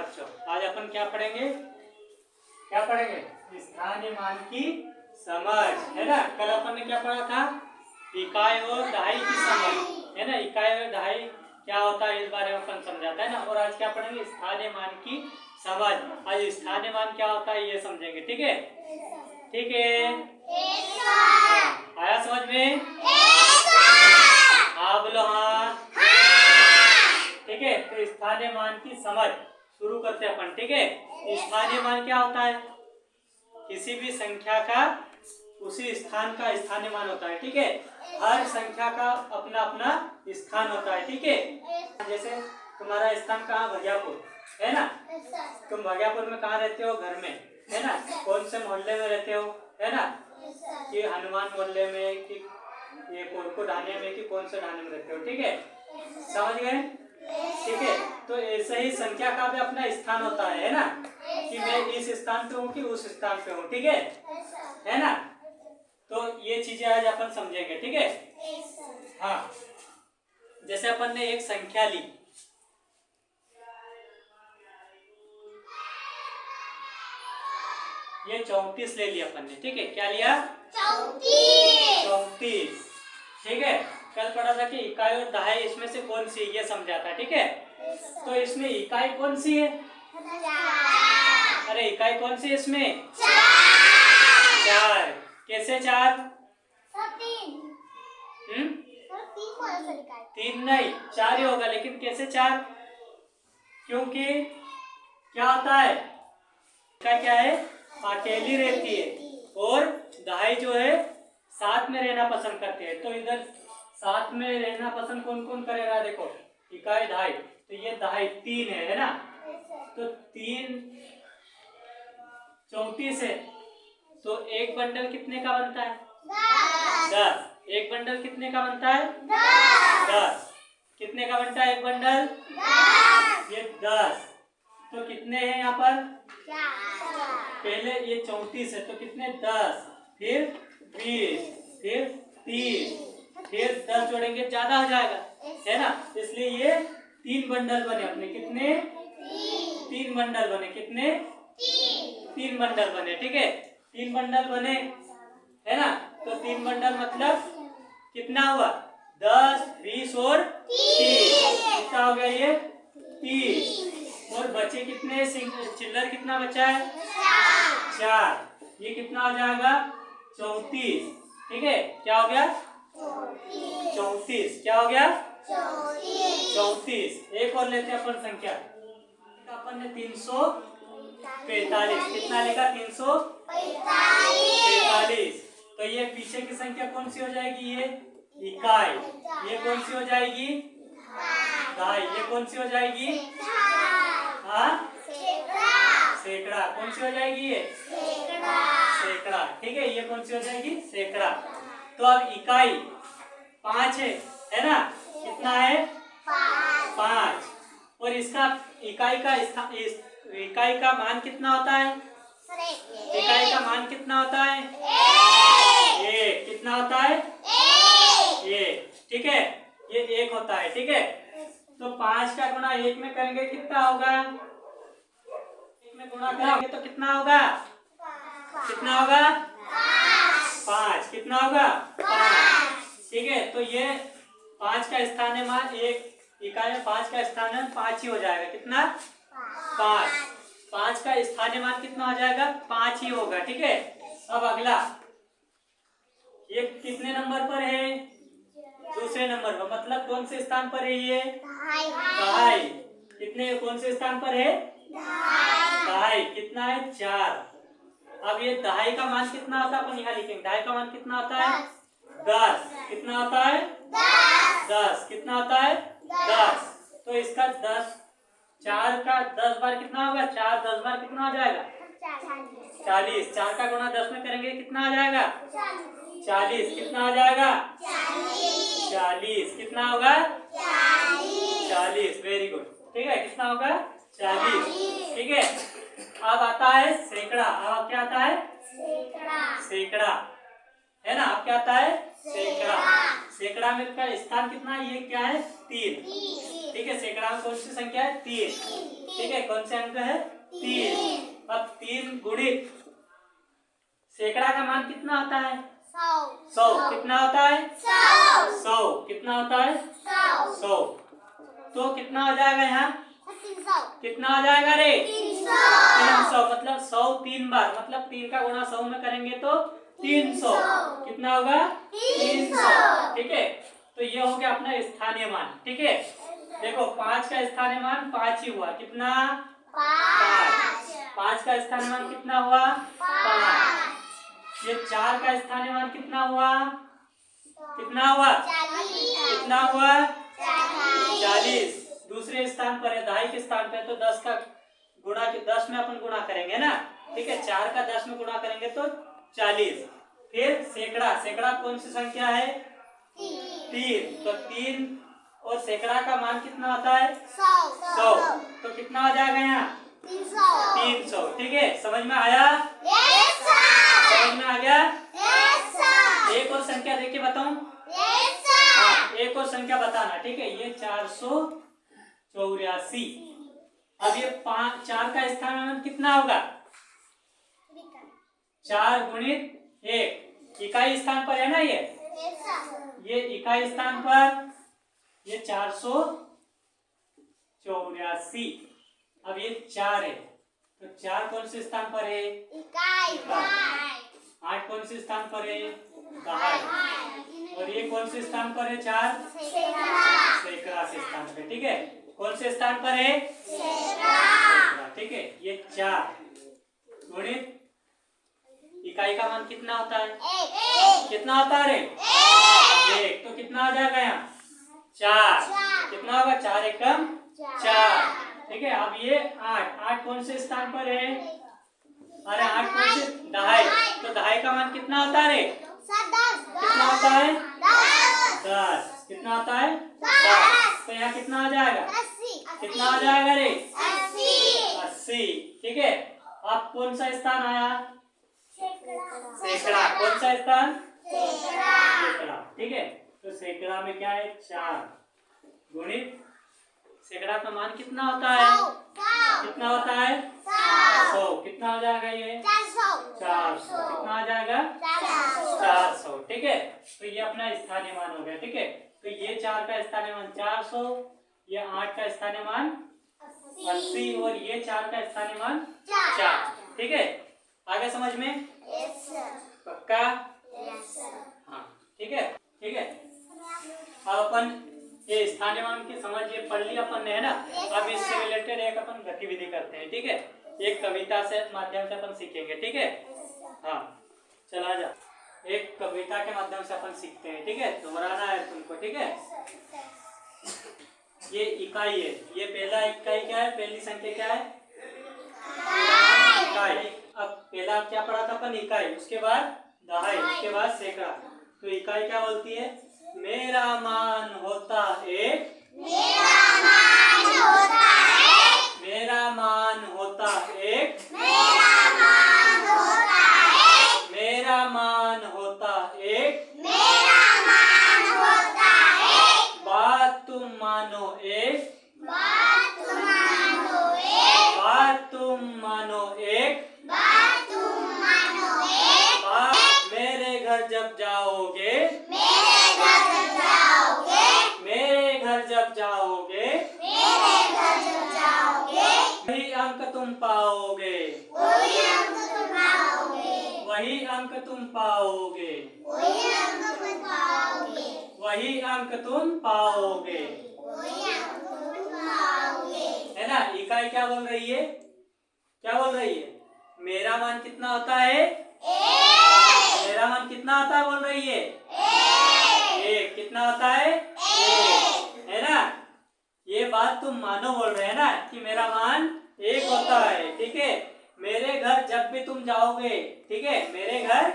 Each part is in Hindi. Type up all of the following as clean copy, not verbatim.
बच्चों, आज अपन क्या पढ़ेंगे? क्या पढ़ेंगे? स्थानीय मान की समझ, है ना। कल अपन ने क्या पढ़ा था? इकाई और दहाई की समझ, है ना। इकाई और दहाई क्या होता है इस बारे में अपन समझाता है ना। और आज क्या पढ़ेंगे? स्थानीय मान की समझ। आज स्थानीय मान क्या होता है ये समझेंगे, ठीक है? ठीक है, आया समझ में? हाँ बोलो हाँ। ठीक है, तो स्थानीय मान की समझ शुरू करते हैं अपन, ठीक है। स्थानीय मान क्या होता है? किसी भी संख्या का उसी स्थान का स्थानीय मान होता है, ठीक है। हर संख्या का अपना अपना स्थान होता है, ठीक है। जैसे तुम्हारा स्थान कहाँ? भगियापुर, है ना। तुम भगियापुर में कहाँ रहते हो? घर में, है ना। कौन से मोहल्ले में रहते हो, है ना। कि हनुमान मोहल्ले में, कि ये कोलको ढाने में, कि कौन से ढाने में रहते हो, ठीक है। समझ गए? ठीक है, तो ऐसे ही संख्या का भी अपना स्थान होता है ना। कि मैं इस स्थान पे हूँ कि उस स्थान पे हूँ, ठीक है ना। तो ये चीजें आज अपन समझेंगे, ठीक है। हाँ, जैसे अपन ने एक संख्या ली, ये 34 ले लिया अपन ने, ठीक है। क्या लिया? 34, ठीक है। कल पढ़ा था कि इकाई और दहाई इसमें से कौन सी है ये समझा था, ठीक है। तो इसमें इकाई कौन सी है? अरे इकाई कौन सी है इसमें? 4। कैसे 4? 3 नहीं, 4 ही होगा, लेकिन कैसे 4? क्योंकि क्या होता है, इकाई क्या है? अकेली रहती है, और दहाई जो है साथ में रहना पसंद करते हैं। तो इधर साथ में रहना पसंद कौन कौन करेगा? देखो, इकाई दहाई, तो ये दहाई 3 है ना। तो 3 34 है, तो एक बंडल कितने का बनता है? 10। एक बंडल कितने का बनता है? 10। कितने का बनता है एक बंडल? 10। ये 10, तो कितने हैं यहाँ पर? 4। पहले ये 34 है, तो कितने? 10, फिर 20, फिर 30, फिर 10 जोड़ेंगे ज्यादा हो जाएगा, है ना। इसलिए ये 3 बंडल बने अपने। कितने? 3 बंडल बने। कितने? 3 बंडल बने, ठीक है। 3 बंडल बने, है ना। तो 3 बंडल मतलब कितना हुआ? 10, 20 और 30। कितना हो गया ये? 30। और बचे कितने? चिल्लर कितना बचा है? 4। ये कितना हो जाएगा? 34, ठीक है। क्या हो गया? 34। क्या हो गया? 34। एक और लेते हैं अपन संख्या। अपन ने 345। कितना लिखा? 345। तो ये पीछे की संख्या कौन सी हो जाएगी? ये इकाई। ये कौन सी हो जाएगी? दहाई। ये कौन सी हो जाएगी? हाँ, सैकड़ा। कौन सी हो जाएगी? ये सैकड़ा, ठीक है। ये कौन सी हो जाएगी? सैकड़ा। तो अब इकाई 5 है ना। कितना है? 5। और इसका इकाई का मान कितना होता है? इकाई का मान कितना होता है? 1। कितना होता है? 1, ठीक है। ये 1 होता है, ठीक है। तो 5 का गुणा 1 में करेंगे, कितना होगा? 1 में गुणा करेंगे तो कितना होगा? कितना होगा? 5। कितना होगा? 5, ठीक है। तो ये 5 का स्थानीय मान, एक इकाई में 5 का स्थानीय मान 5 ही हो जाएगा। कितना? 5। 5 का स्थानीय मान कितना हो जाएगा? 5 ही होगा, ठीक है। अब अगला, ये कितने नंबर पर है? दूसरे नंबर पर, मतलब कौन से स्थान पर है ये? दहाई। कितने, कौन से स्थान पर है? दहाई। कितना है? 4। अब ये दहाई का मान कितना होता है? अपन यहाँ लिखेंगे। दहाई का मान कितना होता है? 10। कितना होता है? 10। कितना होता है? 10। तो इसका 10, 4 का 10 बार कितना होगा? 4 10 बार कितना हो जाएगा? 40। 4 का गुणा 10 में करेंगे, कितना आ जाएगा? 40। कितना आ जाएगा? 40। कितना होगा? 40। वेरी गुड, ठीक है। कितना होगा? 40, ठीक है। अब आता है सैकड़ा। अब क्या आता है? सैकड़ा। है ना। अब क्या आता है सैकड़ा। सैकड़ा में का स्थान कितना है, ये क्या है 3, ठीक है। सैकड़ा में कौन सी संख्या है 3, ठीक है। कौन से अंक है 3। अब 3 गुणित सैकड़ा का मान कितना होता है 100। कितना होता है 100। कितना होता है 100। तो कितना हो जाएगा यहाँ, कितना हो जाएगा रे 300। मतलब 100 3 बार, मतलब 3 का गुणा 100 में करेंगे तो 300। कितना होगा 300, ठीक है। तो ये हो गया अपना स्थानीय मान, ठीक है। देखो 5 का स्थानीय मान 5 ही हुआ, कितना 5 का स्थानीय मान कितना हुआ 5। ये 4 का स्थानीय मान कितना हुआ, कितना हुआ, कितना हुआ 40। दूसरे स्थान पर है, दहाई के स्थान पे, तो 10 का गुणा 10 में अपन गुणा करेंगे ना, ठीक है। 4 का 10 में गुणा करेंगे तो 40। फिर सैकड़ा, सैकड़ा कौन सी संख्या है 3। तो 3 और सैकड़ा का मान कितना होता है 100। तो कितना हो जाएगा यहाँ 300, ठीक है। समझ में आया, समझ में आ गया। एक और संख्या देख के बताऊं, हाँ एक और संख्या बताना, ठीक है। ये 484। अब ये 4 का स्थानांतरण कितना होगा 4 गुणित 1, इकाई स्थान पर है ना, ये इकाई स्थान पर, ये 484। अब ये 4 है, तो 4 कौन से स्थान पर है इकाई। 8 कौन से स्थान पर है दहाई, और ये कौन से स्थान पर है 4 सैकड़ा के स्थान पे, ठीक है। कौन से स्थान पर है सैकड़ा, ठीक है। ये 4 गुणित इकाई का मान कितना होता है कितना होता है रे 1। तो कितना आ जाएगा यहाँ 4। कितना होगा 4 एकम 4, ठीक है। अब ये 8 कौन से स्थान पर है, अरे 8 कौन से दहाई, तो दहाई का मान कितना होता है रे कितना होता है 10। कितना होता है 10। तो यहाँ कितना आ जाएगा, कितना आ जाएगा रे 80, ठीक है। अब कौन सा स्थान आया सैकड़ा। कौन सा स्थान सैकड़ा, ठीक है। तो सैकड़ा में क्या है 4 गुणित सैकड़ा का मान कितना होता है कितना होता है 100। कितना हो जाएगा ये 400। कितना आ जाएगा 400, ठीक है। तो ये अपना स्थानीय मान हो गया, ठीक है। तो ये 4 का स्थानीय मान 400, ये 8 का स्थानीय मान 80, और ये 4 का स्थानीय मान 4, ठीक है। आगे समझ में पक्का, हाँ ठीक है, ठीक है। अब अपन ये स्थानीय मान की समझ ये पढ़ लिया अपन ने, है ना। अब इससे रिलेटेड एक अपन गतिविधि करते हैं, ठीक है। एक कविता से माध्यम से अपन सीखेंगे, ठीक है। हाँ चला जा, एक कविता के माध्यम से अपन सीखते हैं, ठीक है। दोहराना है तुमको, ठीक है। ये इकाई है, ये पहला इकाई क्या है, पहली संख्या क्या है इकाई। अब पहला क्या पढ़ा था अपन इकाई, उसके बाद दहाई, उसके बाद सैकड़ा। तो इकाई क्या बोलती है, मेरा मान होता एक, मेरा मान होता एक, मेरा मान होता एक, मेरा मान होता एक, मेरा मान होता एक, मेरा मान होता एक, बात तुम मानो एक, बात तुम मानो एक, बात तुम मानो एक, बात तुम मानो एक, बात मेरे घर जब जाओगे, मेरे घर जब जाओगे, मेरे घर जब जाओगे, मेरे घर जब जाओगे, वही अंक तुम पाओगे, वही अंक तुम पाओगे, वही अंक तुम पाओगे, वही अंक तुम पाओगे, वही अंक तुम पाओगे, वही अंक तुम पाओगे, है ना। इकाई क्या बोल रही है, क्या बोल रही है, मेरा मान कितना होता है मेरा मान कितना होता है बोल रही है एक। कितना होता है है ना। ये बात तुम मानो बोल रहे हैं ना कि मेरा मान 1 होता है, ठीक है। मेरे घर जब भी तुम जाओगे, ठीक है, मेरे घर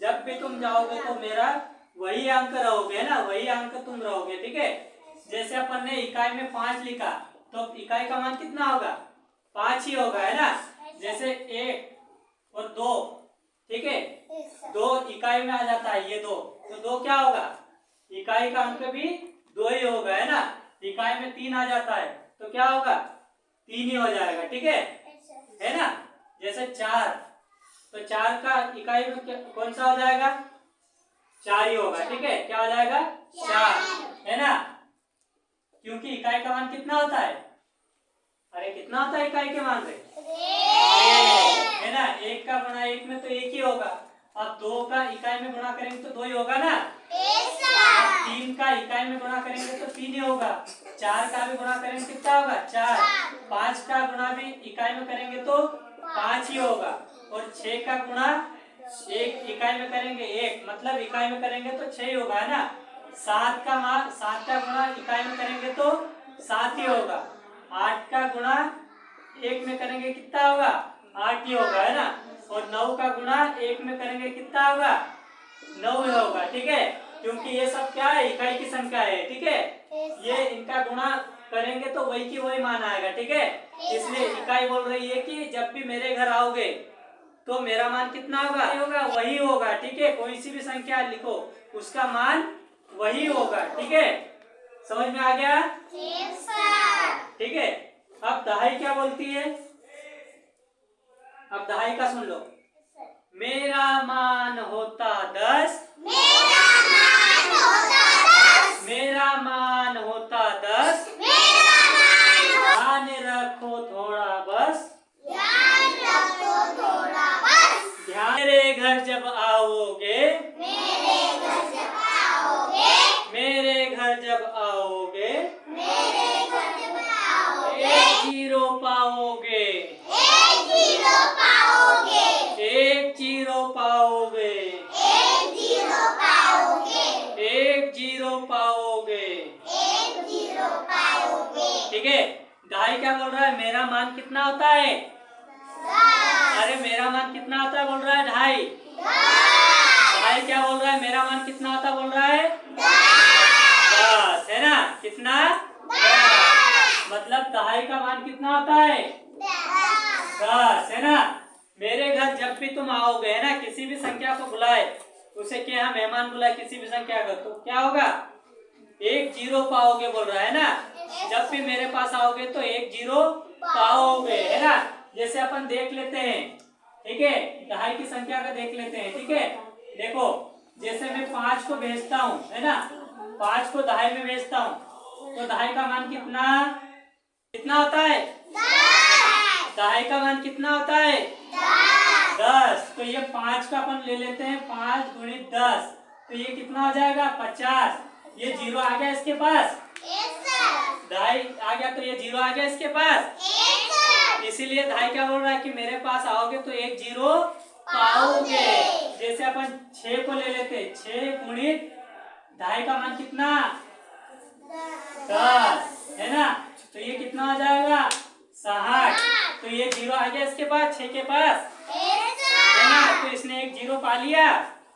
जब भी तुम जाओगे तो मेरा वही अंक रहोगे, है ना, वही अंक तुम रहोगे, ठीक है। जैसे अपन ने इकाई में 5 लिखा, तो इकाई का मान कितना होगा 5 ही होगा, है ना। जैसे 1 और 2 ठीक है। 2 इकाई में आ जाता है, ये 2, तो 2 क्या होगा, इकाई का अंक भी 2 ही होगा, है ना। इकाई में 3 आ जाता है तो क्या होगा, 3 ही हो जाएगा, ठीक है ना। जैसे 4, तो 4 का इकाई में कौन सा हो जाएगा, 4 ही होगा, ठीक है। क्या हो जाएगा, 4, है ना। क्योंकि इकाई का मान कितना होता है, अरे कितना होता है इकाई के मान से, है ना। 1 का गुणा 1 में तो 1 ही होगा। अब 2 का इकाई में गुणा करेंगे तो 2 ही होगा ना। अब 3 का इकाई में गुणा करेंगे तो 3 ही होगा। 4 का भी गुणा करेंगे कितना होगा, 4। 5 का गुणा भी इकाई में करेंगे तो 5 ही होगा। और 6 का गुणा एक इकाई में करेंगे 1, मतलब इकाई में करेंगे तो 6 ही होगा, है ना। 7 का गुणा इकाई में करेंगे तो 7 ही होगा। 8 का गुणा 1 में करेंगे कितना होगा, 8 ही होगा, है ना। और 9 का गुणा 1 में करेंगे कितना होगा, 9 ही होगा, ठीक है। क्योंकि ये सब क्या है, इकाई की संख्या है, ठीक है। ये इनका गुणा करेंगे तो वही की वही मान आएगा, ठीक है। इसलिए इकाई बोल रही है कि जब भी मेरे घर आओगे तो मेरा मान कितना होगा, वही होगा, ठीक है। कोई सी भी संख्या लिखो, उसका मान वही होगा, ठीक है। समझ में आ गया, ठीक है। अब दहाई क्या बोलती है, अब दहाई का सुन लो। मेरा मान होता 10, मेरा मान होता 10, ध्यान रखो थोड़ा बस, ध्यान। मेरे घर जब आओगे, मेरे घर जब आओगे, 1 जीरो पाओगे, 1 जीरो पाओगे, 1 जीरो पाओगे, 1 जीरो पाओगे, ठीक है। ढाई क्या बोल रहा है, मेरा मान कितना होता है, अरे मेरा मान कितना होता है बोल रहा है, ढाई। ढाई क्या बोल रहा है, मेरा मान कितना होता बोल रहा है, 10, है ना। कितना, 10, मतलब दहाई का मान कितना होता है, 10, है ना। मेरे घर जब भी तुम आओगे, है ना, किसी भी संख्या को बुलाए, उसे क्या मेहमान बुलाए किसी भी संख्या का, तो क्या होगा, 1 जीरो पाओगे बोल रहा है ना। जब भी मेरे पास आओगे तो 1 जीरो पाओगे, है ना। जैसे अपन देख लेते हैं, ठीक है, दहाई की संख्या का देख लेते हैं, ठीक है। देखो, जैसे मैं 5 को भेजता हूँ, है ना, 5 को दहाई में भेजता हूँ, तो दहाई का मान कितना कितना होता है, 10। दहाई का मान कितना होता है, 10। तो ये 5 का अपन ले लेते हैं, 5 गुणित 10, तो ये कितना हो जाएगा, 50। ये जीरो आ गया इसके पास, दहाई आ गया तो ये जीरो आ गया इसके पास, इसीलिए दहाई क्या बोल रहा है कि मेरे पास आओगे तो 1 जीरो पाओगे। जैसे अपन 6 को ले लेते, 6 गुणित दहाई का मान कितना, 10, है ना। तो ये कितना हो जाएगा, 60। तो ये जीरो आ गया इसके पास, 6 के पास, है ना। तो इसने 1 जीरो पा लिया,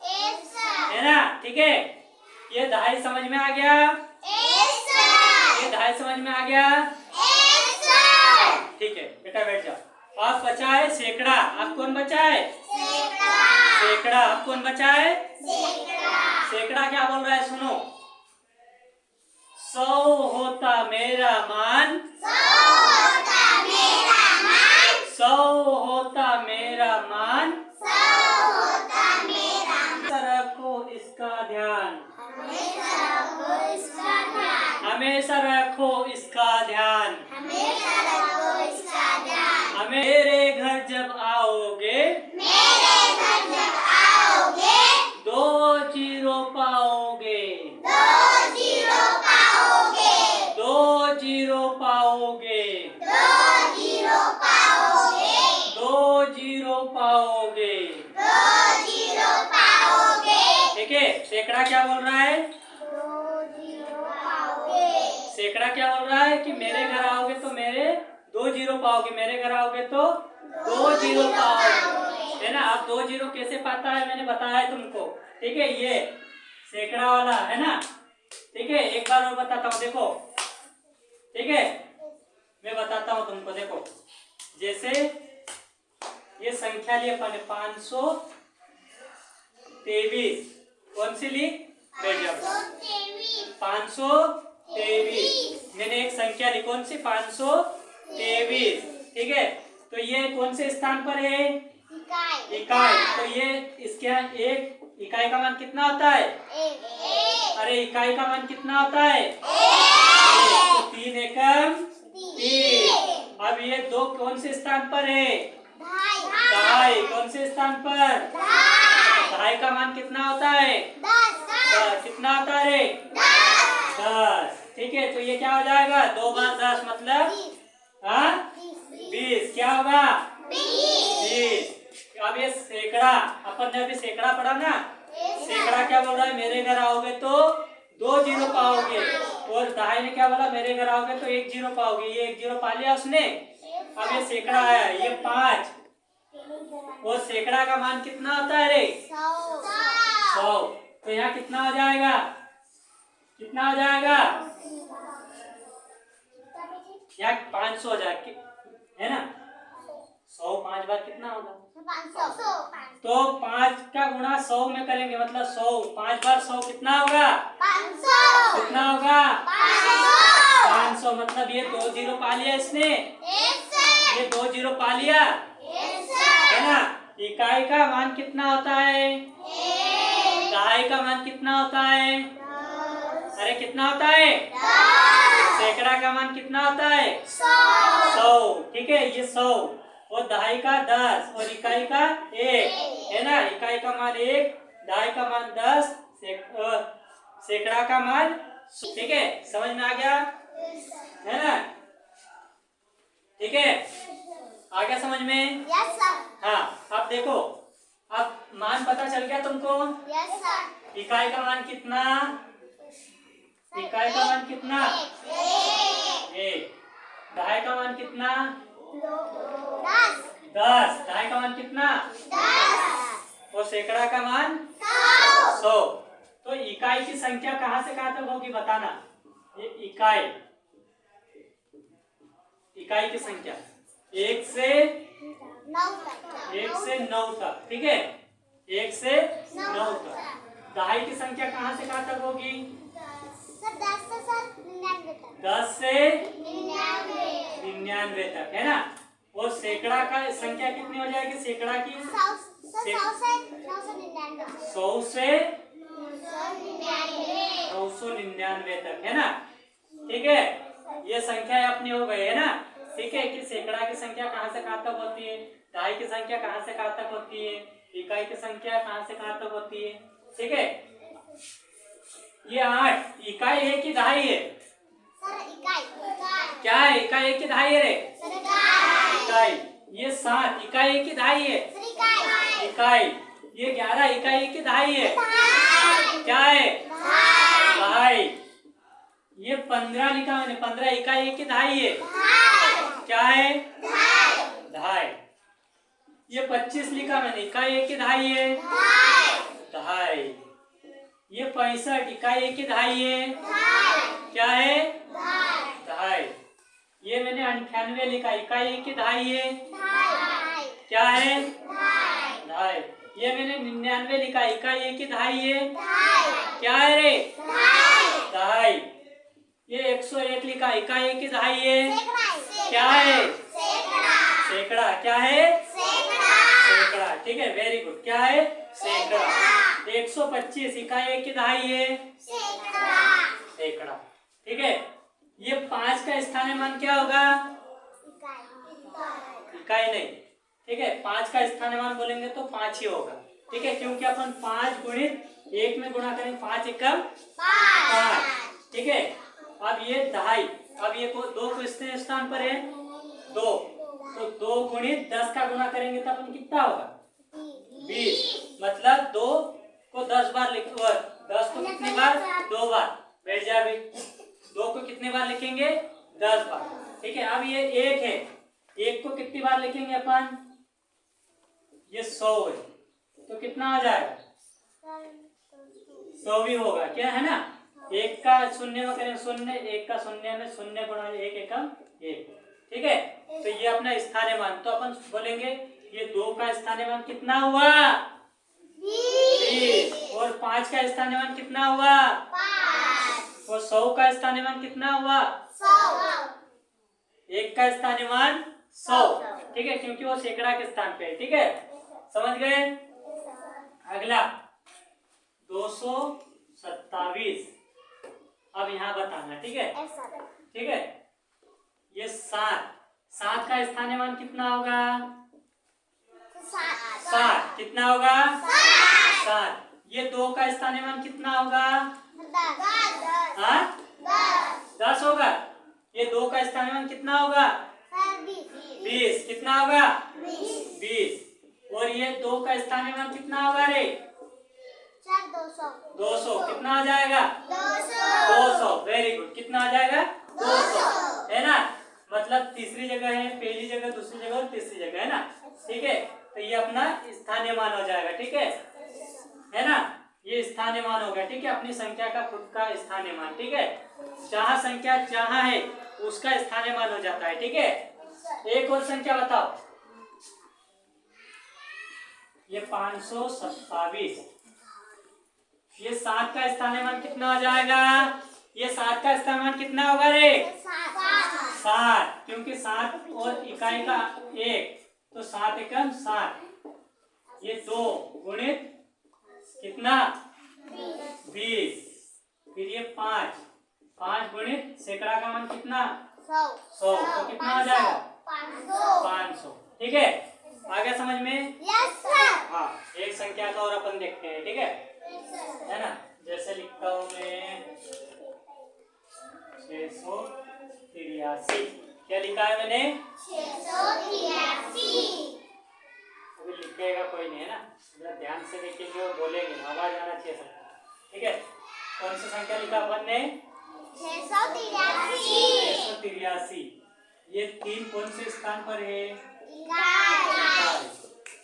है ना, ठीक है। ये दहाई समझ में आ गया, ये दहाई समझ में आ गया, ठीक है बेटा बैठ जाओ। अब बचा है सैकड़ा, अब कौन बचा है, सैकड़ा। अब कौन बचा है, सैकड़ा क्या बोल रहा है सुनो। 100 होता मेरा मान, 100 होता मेरा मान, रखो इसका ध्यान, हमेशा रखो इसका ध्यान। मेरे घर जब आओगे, 2 जीरो पाओगे, 2 जीरो पाओगे, 2 जीरो पाओगे, 2 जीरो पाओगे, ठीक है। सैकड़ा क्या बोल रहा है, सैकड़ा क्या बोल रहा है कि मेरे घर आओगे तो मेरे 2 जीरो पाओगे, मेरे घर आओगे तो 2 जीरो पाओगे, है ना। अब 2 जीरो कैसे पाता है मैंने बताया है तुमको, ठीक है। ये सैकड़ा वाला है ना, ठीक है। एक बार और बताता हूँ, देखो, ठीक है, मैं बताता हूँ तुमको। देखो, जैसे ये संख्या ली अपन 500 523। कौन सी ली? 523। मैंने एक संख्या ली, कौन सी? 523। ठीक है, तो ये कौन से स्थान पर है? इकाई। तो ये इसके यहाँ एक इकाई का मान कितना होता है? अरे इकाई का मान कितना होता है? तो 3 एकम 3। अब ये 2 कौन से स्थान पर है? दहाई। कौन से स्थान पर? दहाई का मान कितना होता है? 10। कितना होता है रे? 10। ठीक है, तो ये क्या हो जाएगा? 2 बार 10 मतलब 20। क्या होगा? 20। अब ये सैकड़ा, अपन ने अभी सैकड़ा पढ़ा ना। सैकड़ा क्या बोल रहा है? मेरे घर आओगे तो 2 जीरो पाओगे। और दहाई ने क्या बोला? मेरे घर आओगे तो 1 जीरो पाओगे। ये 1 जीरो पा लिया उसने। अब ये सैकड़ा आया, ये 5। और सैकड़ा का मान कितना होता है रे? 100। तो यहाँ कितना हो जाएगा? कितना हो जाएगा? यहाँ 500 हो जाएगा, है ना? 100 5 बार कितना होगा? 500। तो 5 का गुणा 100 में करेंगे, मतलब 100 5 बार 100 कितना होगा? 500। कितना होगा? 500। मतलब ये 2 जीरो पा लिया इसने। ये 2 जीरो पा लिया, है ना? इकाई का मान कितना होता है? दहाई का मान कितना होता है? अरे कितना होता है? सैकड़ा का मान कितना होता है? 100। ठीक है, ये 100 और दहाई का 10 और इकाई का 1, है ना? इकाई का मान 1, दहाई का मान 10, सैकड़ा का मान। ठीक है, समझ में आ गया, है ना? ठीक है, आ गया समझ में? Yes sir. हाँ, अब देखो, अब मान पता चल गया तुमको? Yes sir. इकाई का मान कितना? इकाई का मान कितना? 1। दहाई का मान कितना? 10। दहाई का मान कितना? 10। और सैकड़ा का मान 100। तो इकाई की संख्या कहाँ से कहाँ तक होगी बताना। ये इकाई की संख्या 1 से 9 तक। ठीक है, 1 से 9 तक। दहाई की संख्या कहाँ से कहाँ तक होगी? सर 10 से सर 99 तक। 10 से 99 तक, है ना? और सैकड़ा का संख्या कितनी हो जाएगी? सैकड़ा की 100 से 999 तक। 100 से 999 तक, है ना? ठीक है, ये संख्या अपनी हो गई, है ना? ठीक है, कि सैकड़ा की संख्या कहाँ से कहाँ तक होती है, दहाई की संख्या कहाँ से कहाँ तक होती है, इकाई की संख्या कहाँ से कहाँ तक होती है। ठीक है, ये 8 इकाई है कि दहाई है? सर इकाई। क्या है? इकाई है कि दहाई है रे? सर इकाई। इकाई। ये 7 इकाई है कि दहाई है? सर इकाई। इकाई। ये 11 इकाई है कि दहाई है? दहाई। क्या है? दहाई। दहाई। ये 15 लिखा मैंने, 15 इकाई है कि दहाई है? दहाई। क्या है? दहाई। दहाई। ये 25 लिखा मैंने, इकाई है कि दहाई है? दहाई। दहाई। ये 65 इकाई है कि दहाई है? दहाई। क्या है? दहाई। दहाई। ये मैंने 98 लिखा, इकाई है कि दहाई है? दहाई। क्या है? दहाई। दहाई। ये मैंने 99 लिखा, इकाई है कि दहाई है? दहाई। क्या है रे? दहाई। दहाई। ये 101 लिखा, इकाई है कि दहाई है? सैकड़ा। क्या है? सैकड़ा। सैकड़ा। क्या है? सैकड़ा। सैकड़ा। ठीक है, वेरी गुड। क्या है? सैकड़ा। 125 इकाई है कि दहाई है? सैकड़ा। सैकड़ा। ठीक है, ये 5 का स्थानीय मान क्या होगा? इकाई नहीं। ठीक है, 5 का स्थानीय मान बोलेंगे तो 5 ही होगा। ठीक है, क्योंकि अपन 5 गुणित 1 में गुणा करेंगे, 5 एकम 5। ठीक है, अब ये दहाई, अब ये 2 किसके स्थान पर है? 2। तो 2 गुणित 10 का गुणा करेंगे तो अपन कितना होगा? 20। मतलब 2 को 10 बार लिख, 10 को कितनी बार? 2 बार। बैठ जा अभी। 2 को कितने बार लिखेंगे? 10 बार। ठीक है, अब ये 1 है, 1 को कितनी बार लिखेंगे अपन? ये 100 है, तो कितना आ जाएगा? 100 भी होगा, क्या है ना? 1 का शून्य में करें 0, 1 का शून्य में 0 गुणा 1 एकम 1। ठीक है, तो ये अपना स्थानीय मान, तो अपन बोलेंगे ये 2 का स्थानीय मान कितना हुआ? 20। 20 और 5 का स्थानीय कितना हुआ? 5 और 100 का स्थानीय कितना हुआ? 100 1 का स्थानीय 100, ठीक है, क्योंकि वो सैकड़ा के स्थान पे है, ठीक है, समझ गए। अगला 227, अब यहाँ बताना, ठीक है, ठीक है। ये 7 का स्थानीय कितना होगा? 7 कितना होगा? 7। ये 2 का स्थानीय कितना होगा? 10 होगा। ये 2 का स्थानीय कितना होगा? 20 कितना होगा? 20 और ये 2 का स्थानीय कितना होगा रे? 200 कितना आ जाएगा? 200 वेरी गुड, कितना आ जाएगा? 200 है ना। मतलब तीसरी जगह है, पहली जगह, दूसरी जगह और तीसरी जगह है ना, ठीक है। तो ये अपना स्थानीय मान हो जाएगा, ठीक है ना, ये स्थानीय मान हो गया, ठीक है, अपनी संख्या का खुद का स्थानीय मान, ठीक है। जहाँ संख्या जहाँ है उसका स्थानीय मान हो जाता है, ठीक है। एक और संख्या बताओ, ये 527, ये 7 का स्थानीय मान कितना हो जाएगा? ये 7 का स्थानीय मान कितना होगा रे? 7, क्योंकि 7 और इकाई का 1, तो 7 एकम 7। ये 2 गुणित कितना? 20। फिर ये 5 गुणित सैकड़ा का मान कितना? 100, तो कितना हो जाएगा? 500, ठीक है। आ गया समझ में? हाँ, एक संख्या का और अपन देखते हैं, ठीक है ना। जैसे लिखता हूँ मैं 683, क्या लिखा है मैंने? 683। अभी लिखेगा कोई नहीं है ना, ध्यान से देखेंगे और बोलेंगे, आवाज आना चाहिए सबको, ठीक है। कौन सी संख्या लिखा अपन ने? 683। ये 3 कौन से स्थान पर है?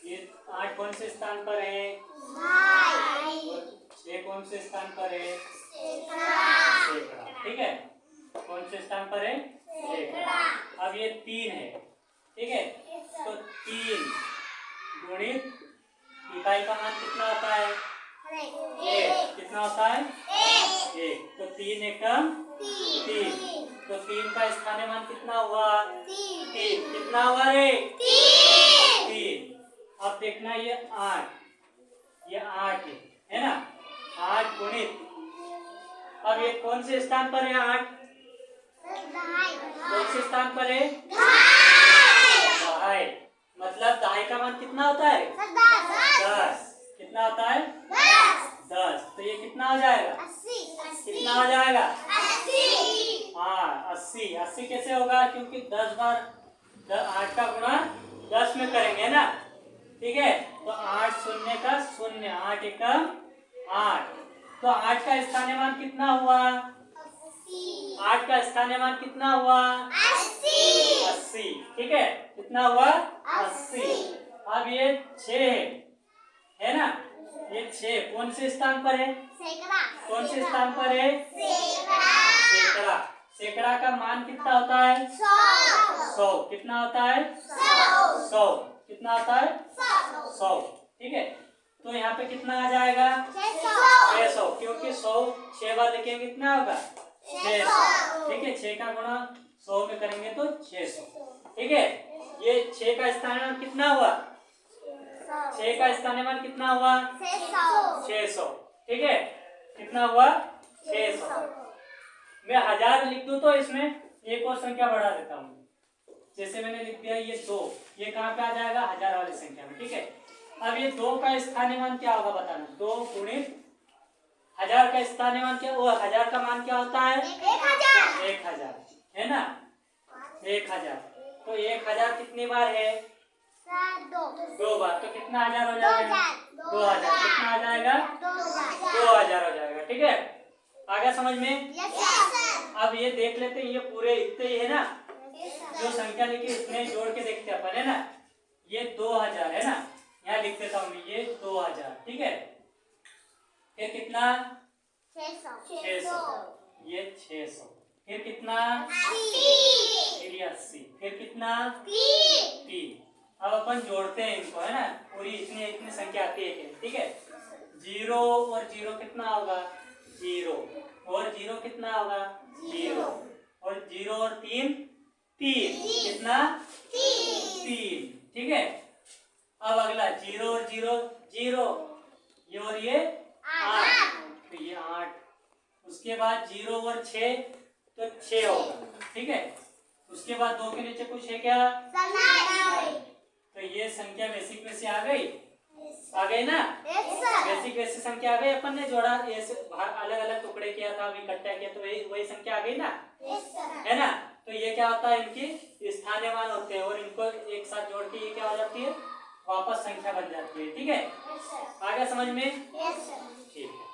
ये 8 कौन से स्थान पर है? 6 कौन से स्थान पर है? सैकड़ा, ठीक है, कौन से स्थान पर है? सैकड़ा। अब ये 3 है, ठीक है, तो 3 गुणित इकाई का मान कितना होता है? 1 कितना होता है? 1, तो 3 एकम 3, तो 3 का स्थानीय मान कितना हुआ? 3 कितना हुआ रे? 3। अब देखना ये 8, ये 8 है ना, 8 गुणित, अब ये कौन से स्थान पर है? 8 कौन से स्थान पर है? दहाई, मतलब दहाई का मान कितना होता है? 10 कितना होता है? 10, तो ये कितना हो जाएगा? 80। कितना हो जाएगा? 80। हाँ 80 कैसे होगा? क्योंकि 10 बार 8 का गुणा 10 में करेंगे ना, ठीक है, तो 8 शून्य का 0, 8 एकम 8, तो 8 का स्थानीय मान कितना हुआ? 8 का स्थानीय मान कितना हुआ? 80, ठीक है, कितना हुआ? 80। अब ये 6 है ना, ये 6 कौन से स्थान पर है? कौन से स्थान पर है? सैकड़ा। सैकड़ा का मान कितना होता है? 100 कितना होता है? 100 कितना होता है? 100, ठीक है, तो यहाँ पे कितना आ जाएगा? 600, क्योंकि 100 6 बार लिखेंगे कितना होगा? 600, ठीक है, 6 का गुणा 100 में करेंगे तो 600, ठीक है। ये 6 का स्थानीय मान कितना हुआ? 6 का स्थानीय मान कितना हुआ? 600, ठीक है, कितना हुआ? 600। मैं 1000 लिख दूं तो इसमें एक और संख्या बढ़ा देता हूँ, जैसे मैंने लिख दिया ये 2, ये कहाँ पे आ जाएगा? 1000 वाली संख्या में, ठीक है। अब ये 2 का स्थानीय मान क्या होगा बताना? 2 गुणित 1000 का स्थानीय मान क्या? वो 1000 का मान क्या होता है? 1000 है ना, 1000, तो 1000 कितनी बार है? 2 बार, तो कितना 1000 हो जाएगा? 2000, कितना आ जाएगा? 2000 हो जाएगा, ठीक है। आ गया समझ में? अब ये देख लेते हैं, ये पूरे इतने ही है ना, जो संख्या लिखी इतने जोड़ के देखते हैं अपन, है ना। ये 2000 है ना, यहाँ लिख देता हूँ ये 2000, ठीक है। फिर कितना? 600, ये 600, फिर कितना? 80, फिर कितना? 3। अब अपन जोड़ते हैं इनको, है ना, पूरी इतनी संख्या आती है, ठीक है। जीरो और जीरो कितना होगा? जीरो। और जीरो कितना होगा? जीरो। और जीरो और तीन? तीन। कितना? तीन। ठीक है। अब अगला जीरो और जीरो? जीरो। ये और ये? 8। तो ये 8। उसके बाद जीरो और 6 तो 6 होगा। ठीक है। उसके बाद 2 के नीचे कुछ है क्या? तो ये संख्या बेसिक में से आ गई? आ गई ना? बेसिक वैसी संख्या आ गई। अपन ने जोड़ा अलग अलग टुकड़े किया था, अभी इकट्ठा किया, तो वही संख्या आ गई ना? है ना? तो ये क्या होता है? इनकी स्थानीय मान होते हैं और इनको एक साथ जोड़ के ये क्या हो जाती है? वापस संख्या बन जाती है। ठीक है। आ गया समझ में? ठीक है।